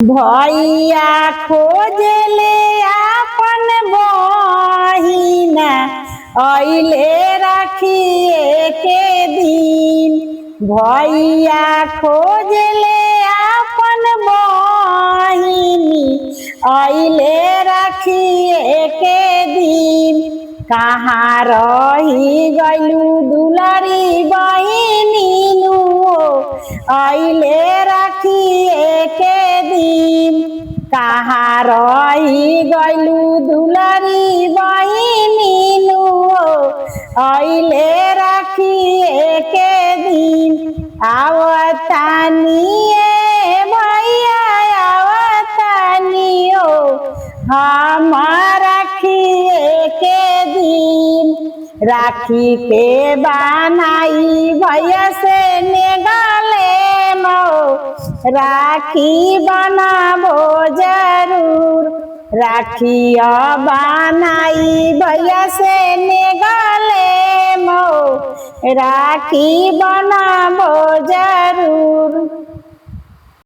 भैया खोजले आपन बहिना अइले राखिए के दिन। भैया खोजले आपन बहिनी अइले राखिए के दिन। कहाँ रही गइलू दुलारी बहिनी अइले राखिए के दिन। कहाँ रही गइलू दुलारी बहिनी अइले राखिए के दिन। आवतानी भैया आवतानी हम राखिए के दिन। राखी के बनाई भैया से नेगले राखी बनाबो जरूर। राखी बनाई भैया से नेगले राखी बनाबो जरूर।